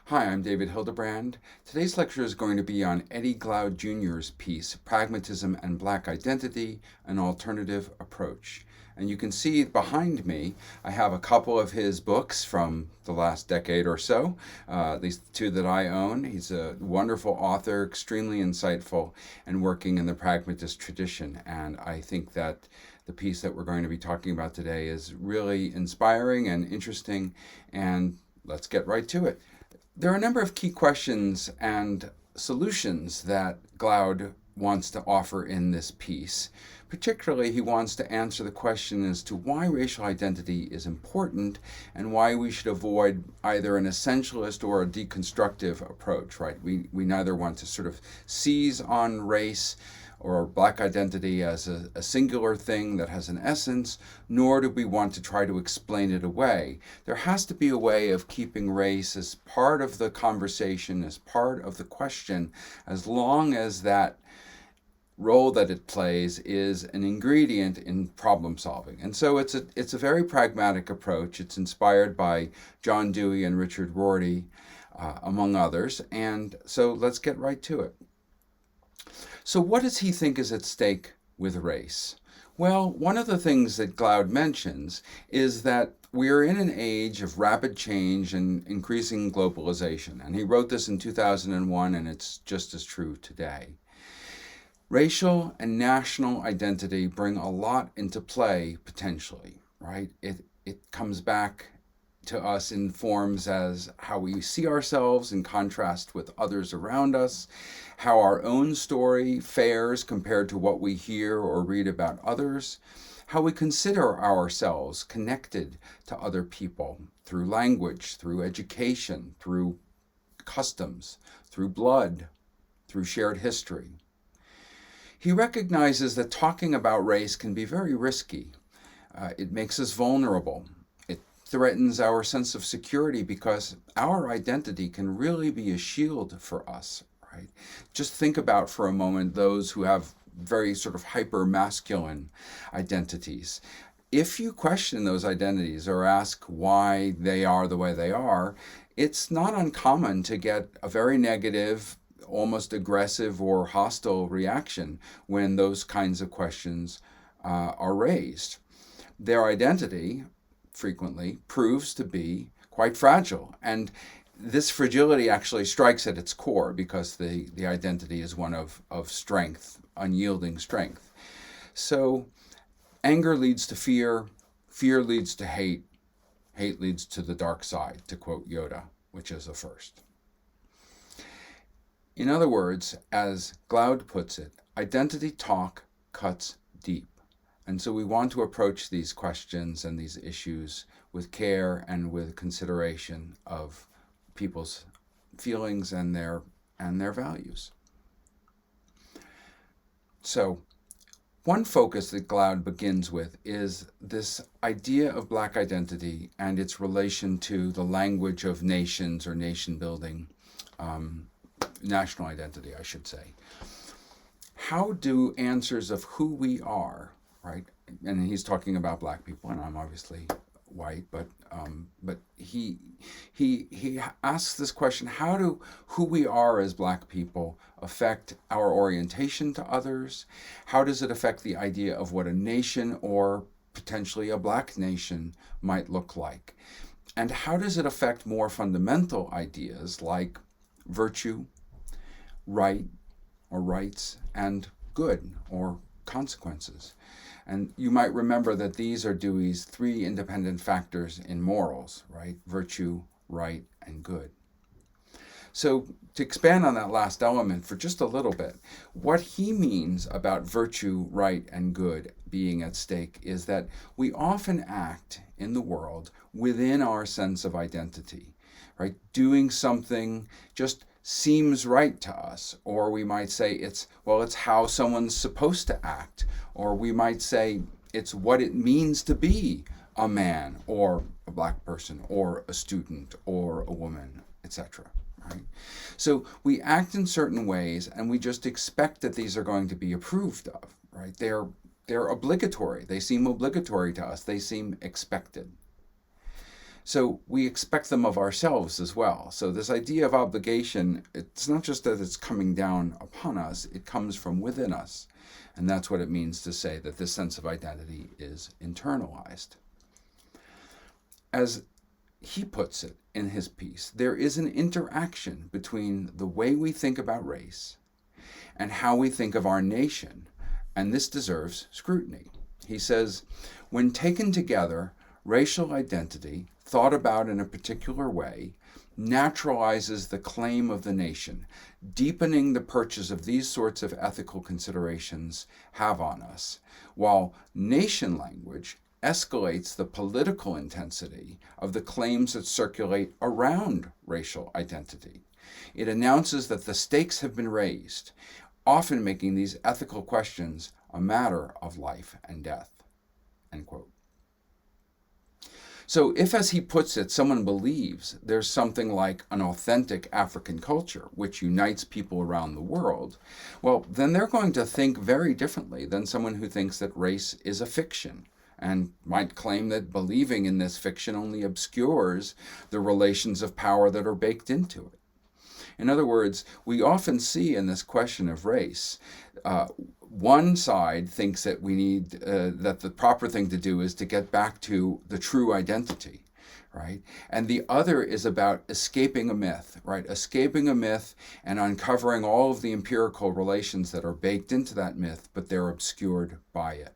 Hi, I'm David Hildebrand. Today's lecture is going to be on Eddie Glaude Jr.'s piece, Pragmatism and Black Identity, an Alternative Approach. And you can see behind me, I have a couple of his books from the last decade or so, at least the two that I own. He's a wonderful author, extremely insightful, and working in the pragmatist tradition. And I think that the piece that we're going to be talking about today is really inspiring and interesting, and let's get right to it. There are a number of key questions and solutions that Glaude wants to offer in this piece. Particularly, he wants to answer the question as to why racial identity is important and why we should avoid either an essentialist or a deconstructive approach, right? We neither want to sort of seize on race or black identity as a singular thing that has an essence, nor do we want to try to explain it away. There has to be a way of keeping race as part of the conversation, as part of the question, as long as that role that it plays is an ingredient in problem solving. And so it's a very pragmatic approach. It's inspired by John Dewey and Richard Rorty, among others. And so let's get right to it. So what does he think is at stake with race? Well, one of the things that Glaude mentions is that we are in an age of rapid change and increasing globalization. And he wrote this in 2001, and it's just as true today. Racial and national identity bring a lot into play, potentially, right? It comes back to us in forms as how we see ourselves in contrast with others around us, how our own story fares compared to what we hear or read about others, how we consider ourselves connected to other people through language, through education, through customs, through blood, through shared history. He recognizes that talking about race can be very risky. It makes us vulnerable. It threatens our sense of security because our identity can really be a shield for us, right? Just think about for a moment those who have very sort of hyper-masculine identities. If you question those identities or ask why they are the way they are, it's not uncommon to get a very negative, almost aggressive or hostile reaction when those kinds of questions are raised. Their identity frequently proves to be quite fragile, and this fragility actually strikes at its core because the identity is one of strength, unyielding strength. So anger leads to fear, fear leads to hate, hate leads to the dark side, to quote Yoda, which is a first. In other words, as Glaude puts it, identity talk cuts deep. And so we want to approach these questions and these issues with care and with consideration of people's feelings and their values. So one focus that Glaude begins with is this idea of Black identity and its relation to the language of nations or nation building, national identity, I should say. How do answers of who we are, right? And he's talking about Black people, and I'm obviously white, but he asks this question: how do who we are as Black people affect our orientation to others? How does it affect the idea of what a nation or potentially a Black nation might look like? And how does it affect more fundamental ideas like virtue, right or rights, and good or consequences? And you might remember that these are Dewey's three independent factors in morals, right? Virtue, right, and good. So to expand on that last element for just a little bit, what he means about virtue, right, and good being at stake is that we often act in the world within our sense of identity, right? Doing something just seems right to us, or we might say it's how someone's supposed to act, or we might say it's what it means to be a man or a Black person or a student or a woman, etc. Right? So we act in certain ways and we just expect that these are going to be approved of, right? They're obligatory. They seem obligatory to us. They seem expected. So we expect them of ourselves as well. So this idea of obligation, it's not just that it's coming down upon us, it comes from within us. And that's what it means to say that this sense of identity is internalized. As he puts it in his piece, there is an interaction between the way we think about race and how we think of our nation, and this deserves scrutiny. He says, when taken together, racial identity, thought about in a particular way, naturalizes the claim of the nation, deepening the purchase of these sorts of ethical considerations have on us, while nation language escalates the political intensity of the claims that circulate around racial identity. It announces that the stakes have been raised, often making these ethical questions a matter of life and death. End quote. So if, as he puts it, someone believes there's something like an authentic African culture which unites people around the world, well, then they're going to think very differently than someone who thinks that race is a fiction and might claim that believing in this fiction only obscures the relations of power that are baked into it. In other words, we often see in this question of race, one side thinks that we need, that the proper thing to do is to get back to the true identity, right? And the other is about escaping a myth, right? Escaping a myth and uncovering all of the empirical relations that are baked into that myth, but they're obscured by it.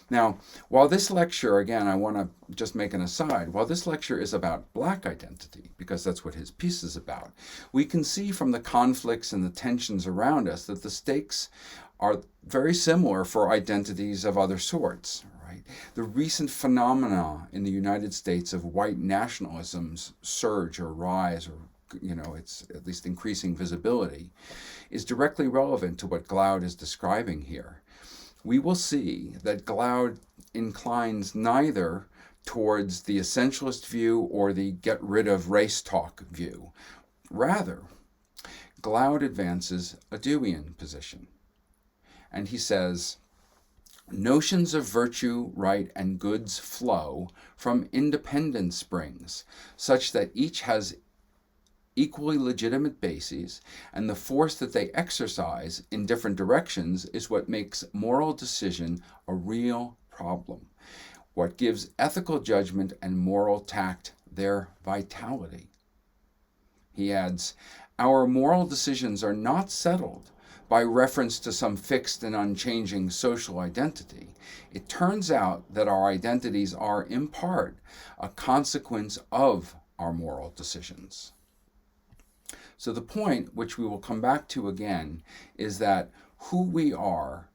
Now, while this lecture, again, I want to just make an aside, while this lecture is about Black identity, because that's what his piece is about, we can see from the conflicts and the tensions around us that the stakes are very similar for identities of other sorts, right? The recent phenomena in the United States of white nationalism's surge or rise, or it's at least increasing visibility, is directly relevant to what Glaude is describing here. We will see that Glaude inclines neither towards the essentialist view or the get rid of race talk view. Rather, Glaude advances a Deweyan position. And he says, notions of virtue, right, and goods flow from independent springs, such that each has equally legitimate bases, and the force that they exercise in different directions is what makes moral decision a real problem, what gives ethical judgment and moral tact their vitality. He adds, our moral decisions are not settled by reference to some fixed and unchanging social identity. It turns out that our identities are, in part, a consequence of our moral decisions. So the point, which we will come back to again, is that who we are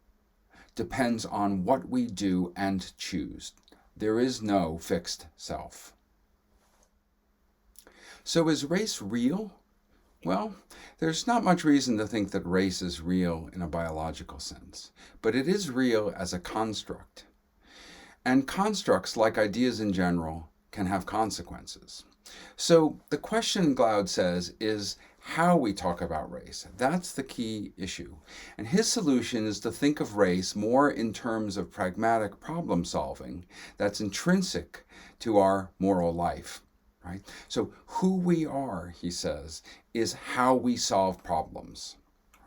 depends on what we do and choose. There is no fixed self. So is race real? Well, there's not much reason to think that race is real in a biological sense, but it is real as a construct. And constructs, like ideas in general, can have consequences. So the question, Glaude says, is how we talk about race. That's the key issue. And his solution is to think of race more in terms of pragmatic problem solving that's intrinsic to our moral life, right? So who we are, he says, is how we solve problems,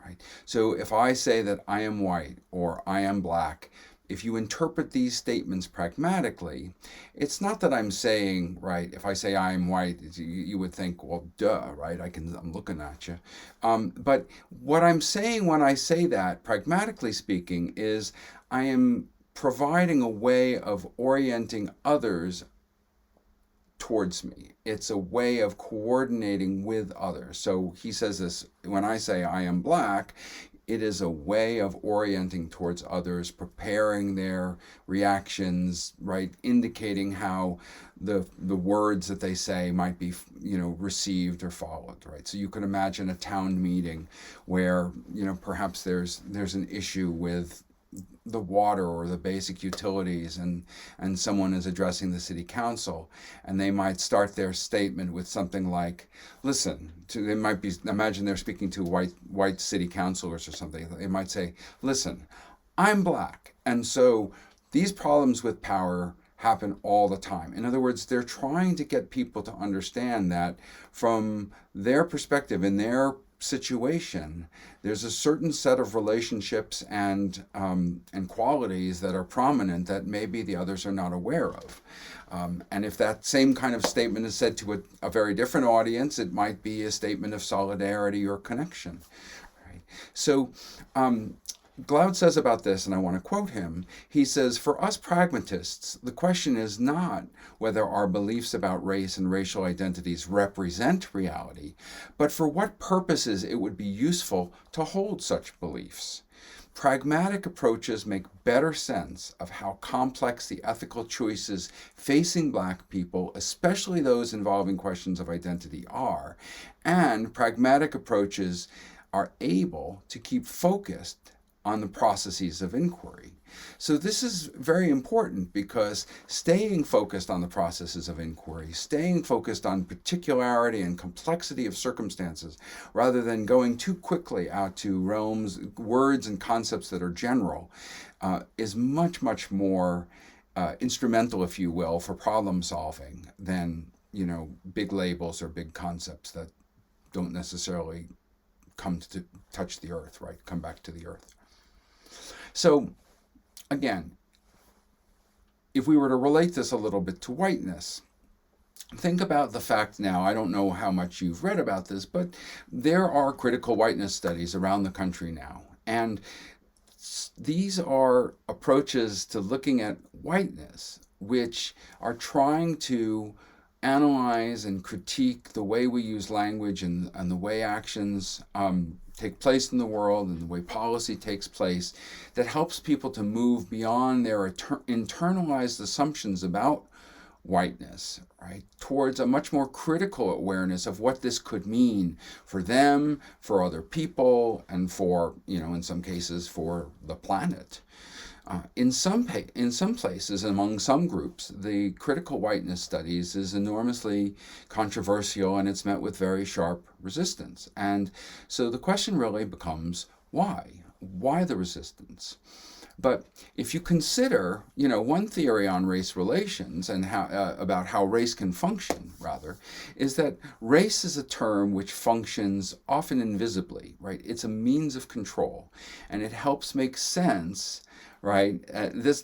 right? So if I say that I am white or I am black, if you interpret these statements pragmatically, it's not that I'm saying, right, if I say I'm white, you would think, well, duh, right, I'm looking at you. But what I'm saying when I say that, pragmatically speaking, is I am providing a way of orienting others towards me. It's a way of coordinating with others. So he says this, when I say I am black, it is a way of orienting towards others, preparing their reactions, right? Indicating how the words that they say might be, received or followed, right? So you can imagine a town meeting where, perhaps there's an issue with the water or the basic utilities, and someone is addressing the city council, and they might start their statement with something like, listen, they might be, imagine they're speaking to white city councilors or something. They might say, listen, I'm black, and so these problems with power happen all the time. In other words, they're trying to get people to understand that from their perspective, in their situation, there's a certain set of relationships and qualities that are prominent that maybe the others are not aware of. And if that same kind of statement is said to a very different audience, it might be a statement of solidarity or connection. Right? So Glaude says about this, and I want to quote him, he says, "For us pragmatists, the question is not whether our beliefs about race and racial identities represent reality, but for what purposes it would be useful to hold such beliefs. Pragmatic approaches make better sense of how complex the ethical choices facing Black people, especially those involving questions of identity, are, and pragmatic approaches are able to keep focused on the processes of inquiry." So this is very important, because staying focused on the processes of inquiry, staying focused on particularity and complexity of circumstances, rather than going too quickly out to realms, words and concepts that are general, is much, much more instrumental, if you will, for problem solving than, big labels or big concepts that don't necessarily come to touch the earth, right? Come back to the earth. So, again, if we were to relate this a little bit to whiteness, think about the fact now, I don't know how much you've read about this, but there are critical whiteness studies around the country now. And these are approaches to looking at whiteness, which are trying to analyze and critique the way we use language and the way actions take place in the world and the way policy takes place, that helps people to move beyond their internalized assumptions about whiteness, right, towards a much more critical awareness of what this could mean for them, for other people, and for, in some cases, for the planet. In some places, among some groups, the critical whiteness studies is enormously controversial, and it's met with very sharp resistance. And so the question really becomes, why? Why the resistance? But if you consider, one theory on race relations and about how race can function, rather, is that race is a term which functions often invisibly, right? It's a means of control, and it helps make sense, right?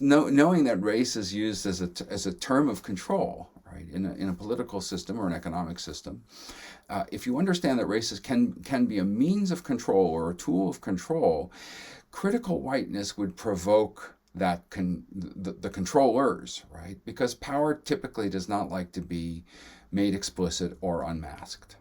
Knowing that race is used as a term of control, right, in a political system or an economic system. If you understand that races can be a means of control or a tool of control, critical whiteness would provoke the controllers, right? Because power typically does not like to be made explicit or unmasked.